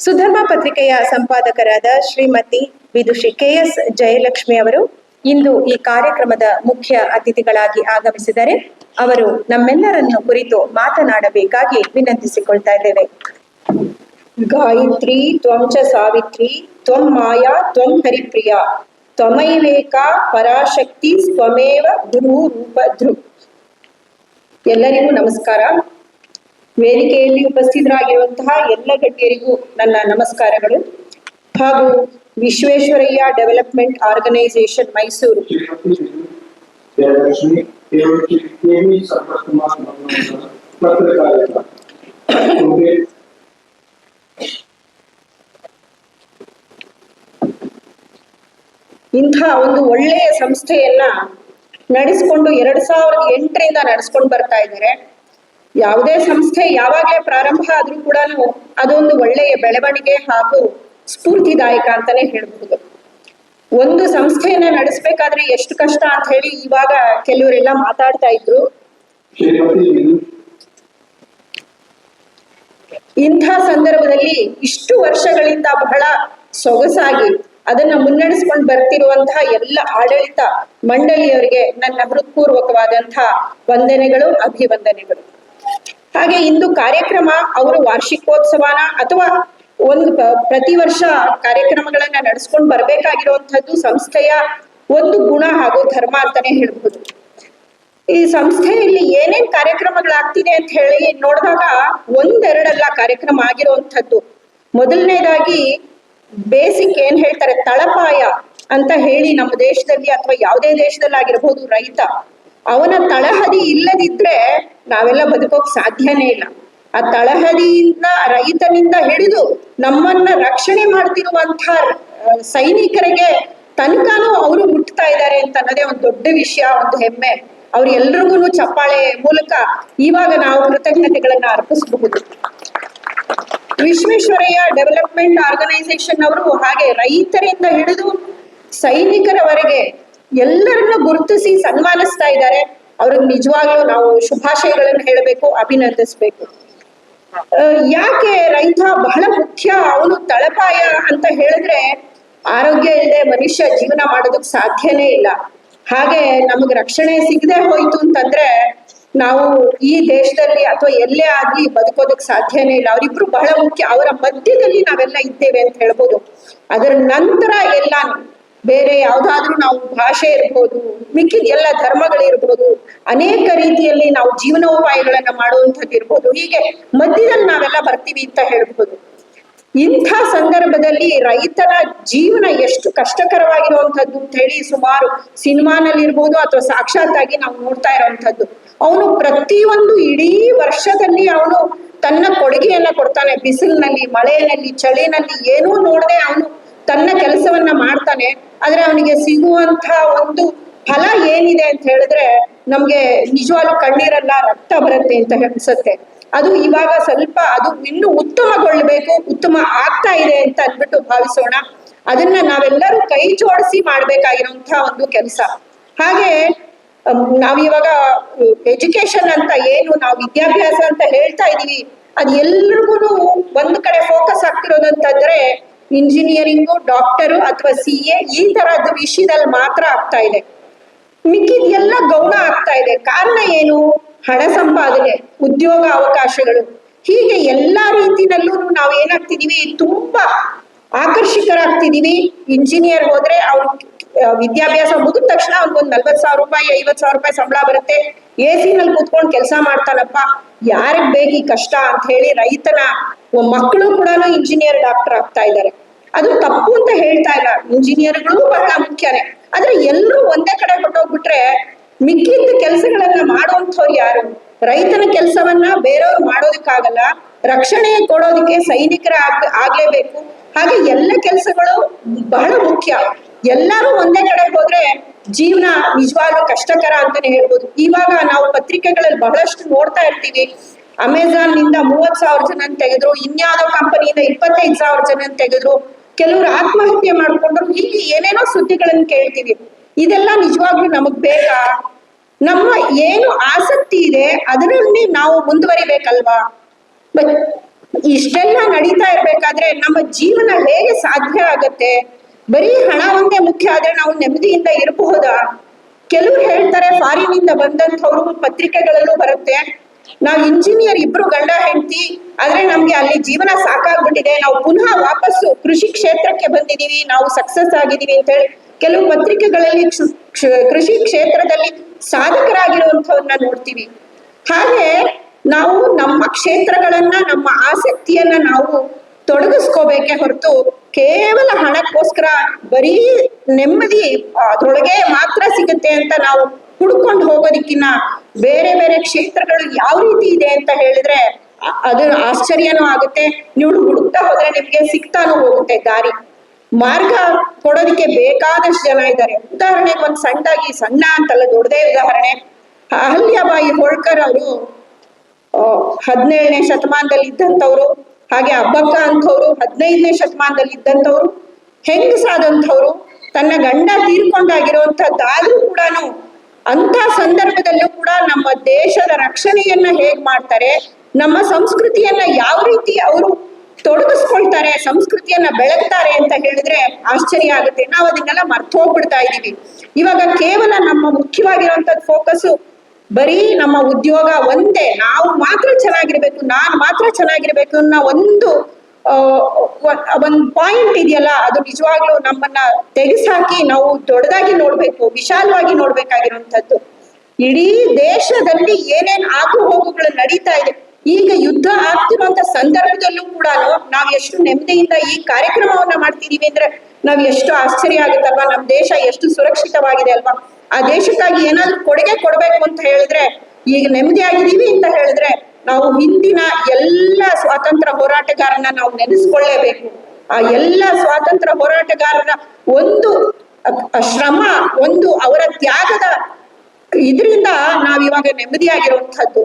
ಸುಧರ್ಮ ಪತ್ರಿಕೆಯ ಸಂಪಾದಕರಾದ ಶ್ರೀಮತಿ ವಿದುಷಿ ಕೆಎಸ್ ಜಯಲಕ್ಷ್ಮಿ ಅವರು ಇಂದು ಈ ಕಾರ್ಯಕ್ರಮದ ಮುಖ್ಯ ಅತಿಥಿಗಳಾಗಿ ಆಗಮಿಸಿದರೆ ಅವರು ನಮ್ಮೆಲ್ಲರನ್ನು ಕುರಿತು ಮಾತನಾಡಬೇಕಾಗಿ ವಿನಂತಿಸಿಕೊಳ್ತಾ ಇದ್ದೇವೆ. ಗಾಯತ್ರಿ ತ್ವಂ ಚ ಸಾವಿತ್ರಿ ತ್ವಂ ಮಾಯಾ ತ್ವಂ ಹರಿಪ್ರಿಯ ತ್ವಮೈವೇಕ ಪರಾಶಕ್ತಿ ಸ್ವಮೇವ ಗುರು ರೂಪ ಧೃಕ್. ಎಲ್ಲರಿಗೂ ನಮಸ್ಕಾರ. ವೇದಿಕೆಯಲ್ಲಿ ಉಪಸ್ಥಿತರಾಗಿರುವಂತಹ ಎಲ್ಲ ಗಣ್ಯರಿಗೂ ನನ್ನ ನಮಸ್ಕಾರಗಳು. ಹಾಗೂ ವಿಶ್ವೇಶ್ವರಯ್ಯ ಡೆವಲಪ್ಮೆಂಟ್ ಆರ್ಗನೈಸೇಷನ್ ಮೈಸೂರು ಇಂಥ ಒಂದು ಒಳ್ಳೆಯ ಸಂಸ್ಥೆಯನ್ನ ನಡೆಸಿಕೊಂಡು 2008ರಿಂದ ನಡೆಸ್ಕೊಂಡು ಬರ್ತಾ ಇದ್ದಾರೆ. ಯಾವುದೇ ಸಂಸ್ಥೆ ಯಾವಾಗಲೇ ಪ್ರಾರಂಭ ಆದ್ರೂ ಕೂಡ ಅದೊಂದು ಒಳ್ಳೆಯ ಬೆಳವಣಿಗೆ ಹಾಗೂ ಸ್ಫೂರ್ತಿದಾಯಕ ಅಂತಾನೆ ಹೇಳ್ಬಹುದು. ಒಂದು ಸಂಸ್ಥೆಯನ್ನ ನಡೆಸಬೇಕಾದ್ರೆ ಎಷ್ಟು ಕಷ್ಟ ಅಂತ ಹೇಳಿ ಇವಾಗ ಕೆಲವರೆಲ್ಲ ಮಾತಾಡ್ತಾ ಇದ್ರು. ಇಂಥ ಸಂದರ್ಭದಲ್ಲಿ ಇಷ್ಟು ವರ್ಷಗಳಿಂದ ಬಹಳ ಸೊಗಸಾಗಿ ಅದನ್ನ ಮುನ್ನಡೆಸ್ಕೊಂಡು ಬರ್ತಿರುವಂತಹ ಎಲ್ಲ ಆಡಳಿತ ಮಂಡಳಿಯವರಿಗೆ ನನ್ನ ಹೃತ್ಪೂರ್ವಕವಾದಂತಹ ವಂದನೆಗಳು, ಅಭಿವಂದನೆಗಳು. ಹಾಗೆ ಇಂದು ಕಾರ್ಯಕ್ರಮ ಅವರು ವಾರ್ಷಿಕೋತ್ಸವನ ಅಥವಾ ಒಂದು ಪ್ರತಿ ವರ್ಷ ಕಾರ್ಯಕ್ರಮಗಳನ್ನ ನಡೆಸ್ಕೊಂಡು ಬರ್ಬೇಕಾಗಿರುವಂತಹದ್ದು ಸಂಸ್ಥೆಯ ಒಂದು ಗುಣ ಹಾಗೂ ಧರ್ಮ ಅಂತಾನೆ ಹೇಳ್ಬೋದು. ಈ ಸಂಸ್ಥೆಯಲ್ಲಿ ಏನೇನ್ ಕಾರ್ಯಕ್ರಮಗಳಾಗ್ತಿದೆ ಅಂತ ಹೇಳಿ ನೋಡಿದಾಗ ಒಂದೆರಡಲ್ಲ ಕಾರ್ಯಕ್ರಮ ಆಗಿರುವಂತಹದ್ದು. ಮೊದಲನೇದಾಗಿ ಬೇಸಿಕ್ ಏನ್ ಹೇಳ್ತಾರೆ ತಳಪಾಯ ಅಂತ ಹೇಳಿ ನಮ್ಮ ದೇಶದಲ್ಲಿ ಅಥವಾ ಯಾವುದೇ ದೇಶದಲ್ಲಾಗಿರ್ಬೋದು ರೈತ ಅವನ ತಳಹದಿ ಇಲ್ಲದಿದ್ರೆ ನಾವೆಲ್ಲ ಬದುಕೋಕ್ ಸಾಧ್ಯನೇ ಇಲ್ಲ. ಆ ತಳಹದಿಯಿಂದ ರೈತನಿಂದ ಹಿಡಿದು ನಮ್ಮನ್ನ ರಕ್ಷಣೆ ಮಾಡ್ತಿರುವಂತಹ ಸೈನಿಕರಿಗೆ ತನಕನೂ ಅವರು ಮುಟ್ತಾ ಇದ್ದಾರೆ ಅಂತ ಅನ್ನೋದೇ ಒಂದು ದೊಡ್ಡ ವಿಷಯ, ಒಂದು ಹೆಮ್ಮೆ. ಅವ್ರ ಎಲ್ರಿಗೂ ಚಪ್ಪಾಳೆ ಮೂಲಕ ಇವಾಗ ನಾವು ಕೃತಜ್ಞತೆಗಳನ್ನ ಅರ್ಪಿಸಬಹುದು. ವಿಶ್ವೇಶ್ವರಯ್ಯ ಡೆವಲಪ್ಮೆಂಟ್ ಆರ್ಗನೈಸೇಷನ್ ಅವರು ಹಾಗೆ ರೈತರಿಂದ ಹಿಡಿದು ಸೈನಿಕರವರೆಗೆ ಎಲ್ಲರನ್ನ ಗುರುತಿಸಿ ಸನ್ಮಾನಿಸ್ತಾ ಇದ್ದಾರೆ. ಅವ್ರಿಗೆ ನಿಜವಾಗ್ಲೂ ನಾವು ಶುಭಾಶಯಗಳನ್ನು ಹೇಳಬೇಕು, ಅಭಿನಂದಿಸ್ಬೇಕು. ಯಾಕೆ ರೈತ ಬಹಳ ಮುಖ್ಯ, ಅವನು ತಳಪಾಯ ಅಂತ ಹೇಳಿದ್ರೆ ಆರೋಗ್ಯ ಇಲ್ಲದೆ ಮನುಷ್ಯ ಜೀವನ ಮಾಡೋದಕ್ಕೆ ಸಾಧ್ಯನೇ ಇಲ್ಲ. ಹಾಗೆ ನಮಗ್ ರಕ್ಷಣೆ ಸಿಗದೆ ಹೋಯ್ತು ಅಂತಂದ್ರೆ ನಾವು ಈ ದೇಶದಲ್ಲಿ ಅಥವಾ ಎಲ್ಲೇ ಆಗ್ಲಿ ಬದುಕೋದಕ್ಕೆ ಸಾಧ್ಯನೇ ಇಲ್ಲ. ಅವರಿಬ್ರು ಬಹಳ ಮುಖ್ಯ. ಅವರ ಮಧ್ಯದಲ್ಲಿ ನಾವೆಲ್ಲ ಇದ್ದೇವೆ ಅಂತ ಹೇಳ್ಬೋದು. ಅದರ ನಂತರ ಎಲ್ಲ ಬೇರೆ ಯಾವ್ದಾದ್ರೂ ನಾವು ಭಾಷೆ ಇರ್ಬೋದು, ಮಿಕ್ಕಿದ ಎಲ್ಲ ಧರ್ಮಗಳಿರ್ಬೋದು, ಅನೇಕ ರೀತಿಯಲ್ಲಿ ನಾವು ಜೀವನೋಪಾಯಗಳನ್ನ ಮಾಡುವಂಥದ್ದು ಇರ್ಬೋದು. ಹೀಗೆ ಮಧ್ಯದಲ್ಲಿ ನಾವೆಲ್ಲ ಬರ್ತೀವಿ ಅಂತ ಹೇಳ್ಬೋದು. ಇಂಥ ಸಂದರ್ಭದಲ್ಲಿ ರೈತನ ಜೀವನ ಎಷ್ಟು ಕಷ್ಟಕರವಾಗಿರುವಂಥದ್ದು ಅಂತ ಹೇಳಿ ಸುಮಾರು ಸಿನಿಮಾನಲ್ಲಿ ಇರ್ಬೋದು ಅಥವಾ ಸಾಕ್ಷಾತ್ತಾಗಿ ನಾವು ನೋಡ್ತಾ ಇರೋವಂಥದ್ದು. ಅವನು ಪ್ರತಿಯೊಂದು ಇಡೀ ವರ್ಷದಲ್ಲಿ ಅವನು ತನ್ನ ಕೊಡುಗೆಯನ್ನ ಕೊಡ್ತಾನೆ. ಬಿಸಿಲಿನಲ್ಲಿ, ಮಳೆಯಲ್ಲಿ, ಚಳಿನಲ್ಲಿ ಏನೂ ನೋಡದೆ ಅವನು ತನ್ನ ಕೆಲಸವನ್ನ ಮಾಡ್ತಾನೆ. ಆದ್ರೆ ಅವನಿಗೆ ಸಿಗುವಂತ ಒಂದು ಫಲ ಏನಿದೆ ಅಂತ ಹೇಳಿದ್ರೆ ನಮ್ಗೆ ನಿಜವಾಗ್ಲೂ ಕಣ್ಣೀರೆಲ್ಲ ರಕ್ತ ಬರುತ್ತೆ ಅಂತ ಅನ್ಸುತ್ತೆ. ಅದು ಇವಾಗ ಸ್ವಲ್ಪ ಅದು ಇನ್ನೂ ಉತ್ತಮಗೊಳ್ಬೇಕು, ಉತ್ತಮ ಆಗ್ತಾ ಇದೆ ಅಂತ ಅಂದ್ಬಿಟ್ಟು ಭಾವಿಸೋಣ. ಅದನ್ನ ನಾವೆಲ್ಲರೂ ಕೈ ಜೋಡಿಸಿ ಮಾಡ್ಬೇಕಾಗಿರುವಂತಹ ಒಂದು ಕೆಲಸ. ಹಾಗೆ ನಾವಿವಾಗ ಎಜುಕೇಶನ್ ಅಂತ ಏನು ನಾವು ವಿದ್ಯಾಭ್ಯಾಸ ಅಂತ ಹೇಳ್ತಾ ಇದೀವಿ, ಅದ್ ಎಲ್ರಿಗೂ ಒಂದ್ ಕಡೆ ಫೋಕಸ್ ಆಗ್ತಿರೋದಂತಂದ್ರೆ ಇಂಜಿನಿಯರಿಂಗು, ಡಾಕ್ಟರು ಅಥವಾ CA ಈ ತರದ್ದು ವಿಷಯದಲ್ಲಿ ಮಾತ್ರ ಆಗ್ತಾ ಇದೆ. ಮಿಕ್ಕಿದ ಎಲ್ಲ ಗೌಣ ಆಗ್ತಾ ಇದೆ. ಕಾರಣ ಏನು? ಹಣ ಸಂಪಾದನೆ, ಉದ್ಯೋಗ ಅವಕಾಶಗಳು, ಹೀಗೆ ಎಲ್ಲಾ ರೀತಿನಲ್ಲೂ ನಾವು ಏನಾಗ್ತಿದೀವಿ, ತುಂಬಾ ಆಕರ್ಷಕರಾಗ್ತಿದೀವಿ. ಇಂಜಿನಿಯರ್ ಹೋದ್ರೆ ಅವ್ರು ವಿದ್ಯಾಭ್ಯಾಸ ಮುಗಿದ ತಕ್ಷಣ ಅವ್ನಿಗೊಂದು 40,000 ರೂಪಾಯಿ 50,000 ರೂಪಾಯಿ ಸಂಬಳ ಬರುತ್ತೆ. AC-ನಲ್ಲಿ ಕೂತ್ಕೊಂಡು ಕೆಲಸ ಮಾಡ್ತಾನಪ್ಪ, ಯಾರಿಗ್ ಬೇಕು ಈ ಕಷ್ಟ ಅಂತ ಹೇಳಿ ರೈತನ ಮಕ್ಕಳು ಕೂಡ ಇಂಜಿನಿಯರ್, ಡಾಕ್ಟರ್ ಆಗ್ತಾ ಇದ್ದಾರೆ. ಅದು ತಪ್ಪು ಅಂತ ಹೇಳ್ತಾ ಇಲ್ಲ, ಇಂಜಿನಿಯರ್ಗಳು ಬಹಳ ಮುಖ್ಯನೇ. ಆದ್ರೆ ಎಲ್ಲರೂ ಒಂದೇ ಕಡೆ ಕೊಟ್ಟೋಗ್ಬಿಟ್ರೆ ಮಿಕ್ಕಿದ್ದ ಕೆಲಸಗಳನ್ನ ಮಾಡುವಂಥವ್ರು ಯಾರು? ರೈತನ ಕೆಲಸವನ್ನ ಬೇರೆಯವ್ರು ಮಾಡೋದಕ್ಕಾಗಲ್ಲ. ರಕ್ಷಣೆ ಕೊಡೋದಕ್ಕೆ ಸೈನಿಕರ ಆಗ್ಲೇಬೇಕು. ಹಾಗೆ ಎಲ್ಲ ಕೆಲಸಗಳು ಬಹಳ ಮುಖ್ಯ. ಎಲ್ಲರೂ ಒಂದೇ ಕಡೆ ಹೋದ್ರೆ ಜೀವನ ನಿಜವಾಗ್ಲೂ ಕಷ್ಟಕರ ಅಂತಾನೆ ಹೇಳ್ಬೋದು. ಇವಾಗ ನಾವು ಪತ್ರಿಕೆಗಳಲ್ಲಿ ಬಹಳಷ್ಟು ನೋಡ್ತಾ ಇರ್ತೀವಿ. ಅಮೆಜಾನ್ ನಿಂದ 30,000 ಜನ ತೆಗೆದ್ರು, ಇನ್ಯಾವುದೋ ಕಂಪನಿಯಿಂದ 25,000 ಜನ ತೆಗೆದ್ರು, ಕೆಲವರು ಆತ್ಮಹತ್ಯೆ ಮಾಡ್ಕೊಂಡ್ರು, ಹೀಗೆ ಏನೇನೋ ಸುದ್ದಿಗಳನ್ನ ಕೇಳ್ತೀವಿ. ಇದೆಲ್ಲ ನಿಜವಾಗ್ಲೂ ನಮಗ್ ಬೇಕಾ? ನಮ್ಮ ಏನು ಆಸಕ್ತಿ ಇದೆ ಅದರಲ್ಲಿ ನಾವು ಮುಂದುವರಿಬೇಕಲ್ವಾ? ಇಷ್ಟೆಲ್ಲ ನಡೀತಾ ಇರ್ಬೇಕಾದ್ರೆ ನಮ್ಮ ಜೀವನ ಹೇಗೆ ಸಾಧ್ಯ ಆಗತ್ತೆ? ಬರೀ ಹಣ ಒಂದೇ ಮುಖ್ಯ ಆದ್ರೆ ನಾವು ನೆಮ್ಮದಿಯಿಂದ ಇರಬಹುದಾ? ಕೆಲವ್ರು ಹೇಳ್ತಾರೆ ಫಾರಿನಿಂದ ಬಂದಂಥವ್ರು ಪತ್ರಿಕೆಗಳಲ್ಲೂ ಬರುತ್ತೆ, ನಾವು ಇಂಜಿನಿಯರ್ ಇಬ್ರು ಗಂಡ ಹೆಂಡತಿ, ಆದ್ರೆ ನಮ್ಗೆ ಅಲ್ಲಿ ಜೀವನ ಸಾಕಾಗ್ಬಿಟ್ಟಿದೆ, ನಾವು ಪುನಃ ವಾಪಸ್ಸು ಕೃಷಿ ಕ್ಷೇತ್ರಕ್ಕೆ ಬಂದಿದೀವಿ, ನಾವು ಸಕ್ಸಸ್ ಆಗಿದೀವಿ ಅಂತ ಹೇಳಿ ಕೆಲವು ಪತ್ರಿಕೆಗಳಲ್ಲಿ ಕೃಷಿ ಕ್ಷೇತ್ರದಲ್ಲಿ ಸಾಧಕರಾಗಿರುವಂಥವ್ರನ್ನ ನೋಡ್ತೀವಿ. ಹಾಗೆ ನಾವು ನಮ್ಮ ಕ್ಷೇತ್ರಗಳನ್ನ, ನಮ್ಮ ಆಸಕ್ತಿಯನ್ನ ನಾವು ತೊಡಗಿಸ್ಕೋಬೇಕೆ ಹೊರತು ಕೇವಲ ಹಣಕ್ಕೋಸ್ಕರ ಬರೀ ನೆಮ್ಮದಿ ಅದ್ರೊಳಗೆ ಮಾತ್ರ ಸಿಗುತ್ತೆ ಅಂತ ನಾವು ಹುಡ್ಕೊಂಡು ಹೋಗೋದಕ್ಕಿನ್ನ ಬೇರೆ ಬೇರೆ ಕ್ಷೇತ್ರಗಳು ಯಾವ ರೀತಿ ಇದೆ ಅಂತ ಹೇಳಿದ್ರೆ ಅದು ಆಶ್ಚರ್ಯನೂ ಆಗುತ್ತೆ. ನೀವು ಹುಡುಕ್ತಾ ಹೋದ್ರೆ ನಿಮ್ಗೆ ಸಿಗ್ತಾನೂ ಹೋಗುತ್ತೆ ದಾರಿ. ಮಾರ್ಗ ಕೊಡೋದಕ್ಕೆ ಬೇಕಾದಷ್ಟು ಜನ ಇದ್ದಾರೆ. ಉದಾಹರಣೆಗೆ ಒಂದ್ ಸಣ್ಣ ಅಂತಲ್ಲ, ದೊಡ್ಡದೇ ಉದಾಹರಣೆ. ಅಹಲ್ಯಾಬಾಯಿ ಹೋಳ್ಕರ್ ಅವರು 17ನೇ ಶತಮಾನದಲ್ಲಿ ಇದ್ದಂಥವ್ರು. ಹಾಗೆ ಅಬ್ಬಕ್ಕ ಅಂಥವ್ರು 15ನೇ ಶತಮಾನದಲ್ಲಿ ಇದ್ದಂಥವ್ರು, ಹೆಂಗಸಾದಂಥವ್ರು. ತನ್ನ ಗಂಡ ತೀರ್ಕೊಂಡಾಗಿರುವಂತಹದ್ದಾದ್ರೂ ಕೂಡ ಅಂತ ಸಂದರ್ಭದಲ್ಲೂ ಕೂಡ ನಮ್ಮ ದೇಶದ ರಕ್ಷಣೆಯನ್ನ ಹೇಗ್ ಮಾಡ್ತಾರೆ, ನಮ್ಮ ಸಂಸ್ಕೃತಿಯನ್ನ ಯಾವ ರೀತಿ ಅವರು ತೊಡಗಿಸ್ಕೊಳ್ತಾರೆ, ಸಂಸ್ಕೃತಿಯನ್ನ ಬೆಳಗ್ತಾರೆ ಅಂತ ಹೇಳಿದ್ರೆ ಆಶ್ಚರ್ಯ ಆಗುತ್ತೆ. ನಾವು ಅದನ್ನೆಲ್ಲ ಮರ್ತು ಹೋಗ್ಬಿಡ್ತಾ ಇದೀವಿ. ಇವಾಗ ಕೇವಲ ನಮ್ಮ ಮುಖ್ಯವಾಗಿರುವಂತದ್ದು ಫೋಕಸ್ ಬರೀ ನಮ್ಮ ಉದ್ಯೋಗ ಒಂದೇ, ನಾವು ಮಾತ್ರ ಚೆನ್ನಾಗಿರ್ಬೇಕು, ನಾನ್ ಮಾತ್ರ ಚೆನ್ನಾಗಿರ್ಬೇಕು ಅನ್ನೋ ಒಂದು ಪಾಯಿಂಟ್ ಇದೆಯಲ್ಲ, ಅದು ನಿಜವಾಗ್ಲೂ ನಮ್ಮನ್ನ ತೆಗೆಸಾಕಿ ನಾವು ದೊಡ್ಡದಾಗಿ ನೋಡ್ಬೇಕು, ವಿಶಾಲವಾಗಿ ನೋಡ್ಬೇಕಾಗಿರುವಂತದ್ದು. ಇಡೀ ದೇಶದಲ್ಲಿ ಏನೇನ್ ಆಗು ಹೋಗುಗಳು ನಡೀತಾ ಇದೆ. ಈಗ ಯುದ್ಧ ಆಗ್ತಿರುವಂತ ಸಂದರ್ಭದಲ್ಲೂ ಕೂಡ ನಾವ್ ಎಷ್ಟು ನೆಮ್ಮದಿಯಿಂದ ಈ ಕಾರ್ಯಕ್ರಮವನ್ನ ಮಾಡ್ತಿದೀವಿ ಅಂದ್ರೆ ನಾವ್ ಎಷ್ಟು ಆಶ್ಚರ್ಯ ಆಗುತ್ತಲ್ವಾ. ನಮ್ ದೇಶ ಎಷ್ಟು ಸುರಕ್ಷಿತವಾಗಿದೆ ಅಲ್ವಾ. ಆ ದೇಶಕ್ಕಾಗಿ ಏನಾದ್ರು ಕೊಡುಗೆ ಕೊಡ್ಬೇಕು ಅಂತ ಹೇಳಿದ್ರೆ, ಈಗ ನೆಮ್ಮದಿಯಾಗಿದ್ದೀವಿ ಅಂತ ಹೇಳಿದ್ರೆ ನಾವು ಹಿಂದಿನ ಎಲ್ಲ ಸ್ವಾತಂತ್ರ್ಯ ಹೋರಾಟಗಾರನ ನಾವು ನೆನೆಸ್ಕೊಳ್ಳೇಬೇಕು. ಆ ಎಲ್ಲ ಸ್ವಾತಂತ್ರ್ಯ ಹೋರಾಟಗಾರರ ಒಂದು ಶ್ರಮ, ಒಂದು ಅವರ ತ್ಯಾಗದ ಇದರಿಂದ ನಾವಿವಾಗ ನೆಮ್ಮದಿಯಾಗಿರುವಂತಹದ್ದು.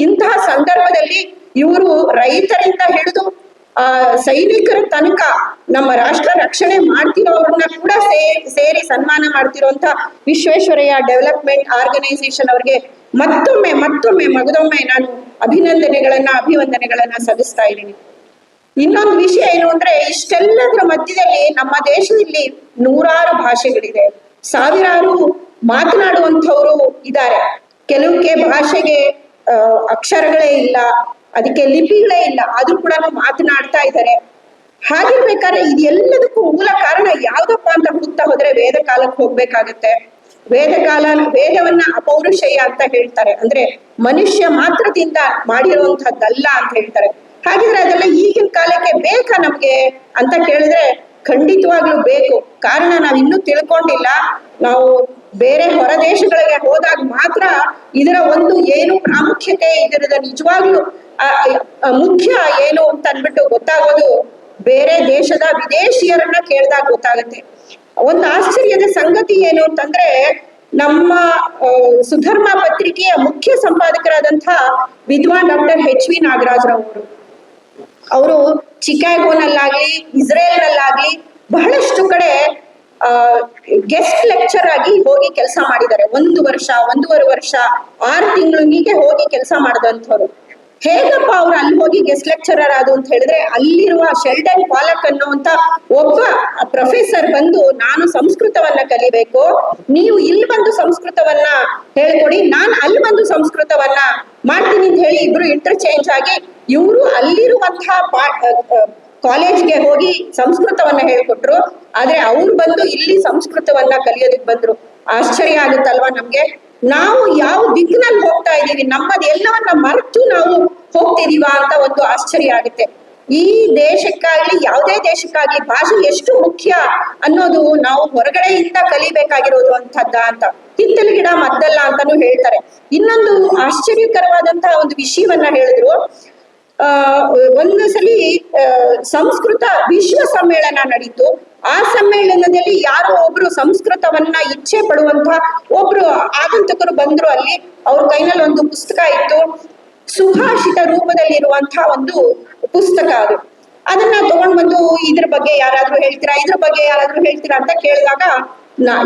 ಇಂತಹ ಸಂದರ್ಭದಲ್ಲಿ ಇವರು ರೈತರಿಂದ ಹಿಡಿದು ಸೈನಿಕರ ತನಕ ನಮ್ಮ ರಾಷ್ಟ್ರ ರಕ್ಷಣೆ ಮಾಡ್ತಿರೋರನ್ನ ಕೂಡ ಸೇರಿ ಸನ್ಮಾನ ಮಾಡ್ತಿರೋಂತ ವಿಶ್ವೇಶ್ವರಯ್ಯ ಡೆವಲಪ್ಮೆಂಟ್ ಆರ್ಗನೈಸೇಷನ್ ಅವರಿಗೆ ಮತ್ತೊಮ್ಮೆ ಮಗದೊಮ್ಮೆ ನಾನು ಅಭಿವಂದನೆಗಳನ್ನ ಸಲ್ಲಿಸ್ತಾ ಇದ್ದೀನಿ. ಇನ್ನೊಂದು ವಿಷಯ ಏನು ಅಂದ್ರೆ, ಇಷ್ಟೆಲ್ಲದರ ಮಧ್ಯದಲ್ಲಿ ನಮ್ಮ ದೇಶದಲ್ಲಿ ನೂರಾರು ಭಾಷೆಗಳಿದೆ, ಸಾವಿರಾರು ಮಾತನಾಡುವಂಥವ್ರು ಇದ್ದಾರೆ. ಕೆಲವಕ್ಕೆ ಭಾಷೆಗೆ ಅಕ್ಷರಗಳೇ ಇಲ್ಲ, ಅದಕ್ಕೆ ಲಿಪಿಗಳೇ ಇಲ್ಲ, ಆದ್ರೂ ಕೂಡ ಮಾತನಾಡ್ತಾ ಇದ್ದಾರೆ. ಹಾಗಿರ್ಬೇಕಾದ್ರೆ ಇದೆಲ್ಲದಕ್ಕೂ ಮೂಲ ಕಾರಣ ಯಾವ್ದಪ್ಪ ಅಂತ ಹುಡುಕ್ತಾ ಹೋದ್ರೆ ವೇದ ಕಾಲಕ್ಕೆ ಹೋಗ್ಬೇಕಾಗತ್ತೆ. ವೇದವನ್ನ ಅಪೌರುಷೇಯ ಅಂತ ಹೇಳ್ತಾರೆ, ಅಂದ್ರೆ ಮನುಷ್ಯ ಮಾತ್ರದಿಂದ ಮಾಡಿರುವಂತಹದ್ದಲ್ಲ ಅಂತ ಹೇಳ್ತಾರೆ. ಹಾಗಿದ್ರೆ ಅದೆಲ್ಲ ಈಗಿನ ಕಾಲಕ್ಕೆ ಬೇಕಾ ನಮ್ಗೆ ಅಂತ ಕೇಳಿದ್ರೆ ಖಂಡಿತವಾಗ್ಲೂ ಬೇಕು. ಕಾರಣ ನಾವ್ ಇನ್ನೂ ತಿಳ್ಕೊಂಡಿಲ್ಲ. ನಾವು ಬೇರೆ ಹೊರ ದೇಶಗಳಿಗೆ ಹೋದಾಗ ಮಾತ್ರ ಇದರ ಒಂದು ಏನು ಪ್ರಾಮುಖ್ಯತೆ, ಇದರದ ನಿಜವಾಗ್ಲೂ ಮುಖ್ಯ ಏನು ಅಂತ ಅನ್ಬಿಟ್ಟು ಗೊತ್ತಾಗೋದು ಬೇರೆ ದೇಶದ ವಿದೇಶಿಯರನ್ನ ಕೇಳಿದಾಗ ಗೊತ್ತಾಗುತ್ತೆ. ಒಂದು ಆಶ್ಚರ್ಯದ ಸಂಗತಿ ಏನು ಅಂತಂದ್ರೆ, ನಮ್ಮ ಸುಧರ್ಮ ಪತ್ರಿಕೆಯ ಮುಖ್ಯ ಸಂಪಾದಕರಾದಂತಹ ವಿದ್ವಾನ್ ಡಾಕ್ಟರ್ H.V. ನಾಗರಾಜರವರು, ಅವರು ಚಿಕಾಗೋನಲ್ಲಾಗ್ಲಿ ಇಸ್ರೇಲ್ನಲ್ಲಾಗ್ಲಿ ಬಹಳಷ್ಟು ಕಡೆ ಗೆಸ್ಟ್ ಲೆಕ್ಚರ್ ಆಗಿ ಹೋಗಿ ಕೆಲಸ ಮಾಡಿದ್ದಾರೆ. 1 ವರ್ಷ 1.5 ವರ್ಷ 6 ತಿಂಗಳು ಹೀಗೆ ಹೋಗಿ ಕೆಲಸ ಮಾಡಿದಂಥವ್ರು. ಹೇಗಪ್ಪ ಅವ್ರು ಅಲ್ಲಿ ಹೋಗಿ ಗೆಸ್ಟ್ ಲೆಕ್ಚರರ್ ಆದ್ರು ಅಂತ ಹೇಳಿದ್ರೆ, ಅಲ್ಲಿರುವ ಶೆಲ್ಡನ್ ಪಾಲಕ್ ಅನ್ನುವಂತ ಒಬ್ಬ ಪ್ರೊಫೆಸರ್ ಬಂದು, ನಾನು ಸಂಸ್ಕೃತವನ್ನ ಕಲಿಬೇಕು, ನೀವು ಇಲ್ಲಿ ಬಂದು ಸಂಸ್ಕೃತವನ್ನ ಹೇಳ್ಕೊಡಿ, ನಾನು ಅಲ್ಲಿ ಬಂದು ಸಂಸ್ಕೃತವನ್ನ ಮಾಡ್ತೀನಿ ಅಂತ ಹೇಳಿ ಇಬ್ರು ಇಂಟರ್ಚೇಂಜ್ ಆಗಿ ಇವರು ಅಲ್ಲಿರುವಂತಹ ಕಾಲೇಜ್ಗೆ ಹೋಗಿ ಸಂಸ್ಕೃತವನ್ನ ಹೇಳ್ಕೊಟ್ರು. ಆದ್ರೆ ಅವ್ರು ಬಂದು ಇಲ್ಲಿ ಸಂಸ್ಕೃತವನ್ನ ಕಲಿಯೋದಕ್ಕೆ ಬಂದ್ರು. ಆಶ್ಚರ್ಯ ಆಗುತ್ತಲ್ವಾ ನಮ್ಗೆ. ನಾವು ಯಾವ ದಿಕ್ಕಿನಲ್ಲಿ ಹೋಗ್ತಾ ಇದೀವಿ, ನಮ್ಮದು ಎಲ್ಲವನ್ನ ಮರೆತು ನಾವು ಹೋಗ್ತಿದೀವ ಅಂತ ಒಂದು ಆಶ್ಚರ್ಯ ಆಗುತ್ತೆ. ಈ ದೇಶಕ್ಕಾಗ್ಲಿ ಯಾವುದೇ ದೇಶಕ್ಕಾಗಿ ಭಾಷೆ ಎಷ್ಟು ಮುಖ್ಯ ಅನ್ನೋದು ನಾವು ಹೊರಗಡೆಯಿಂದ ಕಲಿಬೇಕಾಗಿರೋದು ಅಂತದ್ದ ಅಂತ. ಹಿತ್ತಲ ಗಿಡ ಮದ್ದಲ್ಲ ಅಂತಾನು ಹೇಳ್ತಾರೆ. ಇನ್ನೊಂದು ಆಶ್ಚರ್ಯಕರವಾದಂತಹ ಒಂದು ವಿಷಯವನ್ನ ಹೇಳಿದ್ರು. ಒಂದು ಸಲಿ ಸಂಸ್ಕೃತ ವಿಶ್ವ ಸಮ್ಮೇಳನ ನಡೀತು. ಆ ಸಮ್ಮೇಳನದಲ್ಲಿ ಯಾರೋ ಒಬ್ರು ಸಂಸ್ಕೃತವನ್ನ ಇಚ್ಛೆ ಪಡುವಂತಹ ಒಬ್ರು ಆಗಂತಕರು ಬಂದ್ರು. ಅಲ್ಲಿ ಅವ್ರ ಕೈನಲ್ಲಿ ಒಂದು ಪುಸ್ತಕ ಇತ್ತು, ಸುಭಾಷಿತ ರೂಪದಲ್ಲಿರುವಂತಹ ಒಂದು ಪುಸ್ತಕ. ಅದನ್ನ ತಗೊಂಡ್ ಬಂದು ಇದ್ರ ಬಗ್ಗೆ ಯಾರಾದ್ರೂ ಹೇಳ್ತೀರಾ ಅಂತ ಕೇಳಿದಾಗ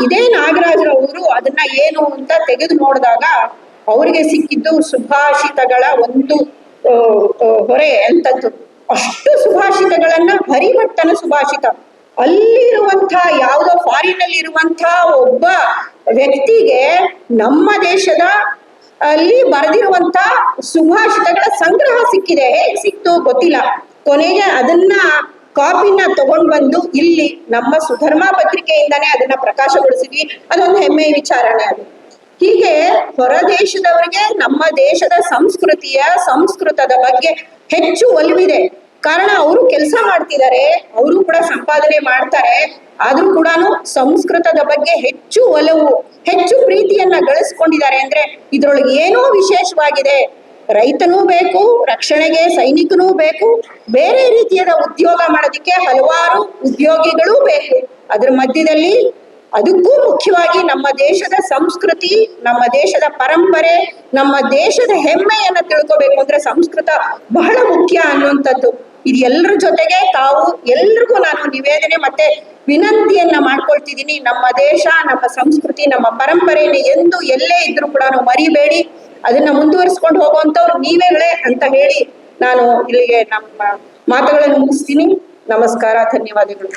ಇದೇ ನಾಗರಾಜರವರು ಅದನ್ನ ಏನು ಅಂತ ತೆಗೆದು ನೋಡಿದಾಗ ಅವ್ರಿಗೆ ಸಿಕ್ಕಿದ್ದು ಸುಭಾಷಿತಗಳ ಒಂದು ಹೊರೆ ಅಂತದ್ದು. ಅಷ್ಟು ಸುಭಾಷಿತಗಳನ್ನ ಹರಿಭಟ್ಟನ ಸುಭಾಷಿತ, ಅಲ್ಲಿರುವಂಥ ಯಾವುದೋ ಫಾರಿನ್ ಅಲ್ಲಿ ಇರುವಂಥ ಒಬ್ಬ ವ್ಯಕ್ತಿಗೆ ನಮ್ಮ ದೇಶದ ಅಲ್ಲಿ ಬರೆದಿರುವಂತ ಸುಭಾಷಿತಗಳ ಸಂಗ್ರಹ ಸಿಕ್ಕಿದೆ. ಹೇಗ್ ಸಿಕ್ತು ಗೊತ್ತಿಲ್ಲ. ಕೊನೆಗೆ ಅದನ್ನ ಕಾಪಿನ ತಗೊಂಡ್ ಬಂದು ಇಲ್ಲಿ ನಮ್ಮ ಸುಧರ್ಮ ಪತ್ರಿಕೆಯಿಂದಾನೇ ಅದನ್ನ ಪ್ರಕಾಶಗೊಳಿಸಿದ್ವಿ. ಅದೊಂದು ಹೆಮ್ಮೆಯ ವಿಚಾರಣೆ ಅದು. ಹೀಗೆ ಹೊರ ದೇಶದವರಿಗೆ ನಮ್ಮ ದೇಶದ ಸಂಸ್ಕೃತದ ಬಗ್ಗೆ ಹೆಚ್ಚು ಒಲವಿದೆ. ಕಾರಣ ಅವರು ಕೆಲಸ ಮಾಡ್ತಿದ್ದಾರೆ, ಅವರು ಕೂಡ ಸಂಪಾದನೆ ಮಾಡ್ತಾರೆ, ಆದ್ರೂ ಕೂಡ ಸಂಸ್ಕೃತದ ಬಗ್ಗೆ ಹೆಚ್ಚು ಒಲವು, ಹೆಚ್ಚು ಪ್ರೀತಿಯನ್ನ ಗಳಿಸ್ಕೊಂಡಿದ್ದಾರೆ. ಅಂದ್ರೆ ಇದ್ರೊಳಗೆ ಏನೋ ವಿಶೇಷವಾಗಿದೆ. ರೈತನೂ ಬೇಕು, ರಕ್ಷಣೆಗೆ ಸೈನಿಕನೂ ಬೇಕು, ಬೇರೆ ರೀತಿಯಾದ ಉದ್ಯೋಗ ಮಾಡೋದಕ್ಕೆ ಹಲವಾರು ಉದ್ಯೋಗಿಗಳೂ ಬೇಕು. ಅದ್ರ ಮಧ್ಯದಲ್ಲಿ ಅದಕ್ಕೂ ಮುಖ್ಯವಾಗಿ ನಮ್ಮ ದೇಶದ ಸಂಸ್ಕೃತಿ, ನಮ್ಮ ದೇಶದ ಪರಂಪರೆ, ನಮ್ಮ ದೇಶದ ಹೆಮ್ಮೆಯನ್ನ ತಿಳ್ಕೋಬೇಕು ಅಂದ್ರೆ ಸಂಸ್ಕೃತ ಬಹಳ ಮುಖ್ಯ ಅನ್ನುವಂಥದ್ದು. ಇದು ಎಲ್ಲರ ಜೊತೆಗೆ ತಾವು ಎಲ್ರಿಗೂ ನಾನು ನಿವೇದನೆ ಮತ್ತೆ ವಿನಂತಿಯನ್ನ ಮಾಡ್ಕೊಳ್ತಿದ್ದೀನಿ. ನಮ್ಮ ದೇಶ, ನಮ್ಮ ಸಂಸ್ಕೃತಿ, ನಮ್ಮ ಪರಂಪರೆಯನ್ನು ಎಂದು ಎಲ್ಲೇ ಇದ್ರೂ ಕೂಡ ಮರಿಬೇಡಿ. ಅದನ್ನ ಮುಂದುವರಿಸ್ಕೊಂಡು ಹೋಗುವಂತವ್ರು ನೀವೇಗಳೇ ಅಂತ ಹೇಳಿ ನಾನು ಇಲ್ಲಿಗೆ ನಮ್ಮ ಮಾತುಗಳನ್ನು ಮುಗಿಸ್ತೀನಿ. ನಮಸ್ಕಾರ, ಧನ್ಯವಾದಗಳು.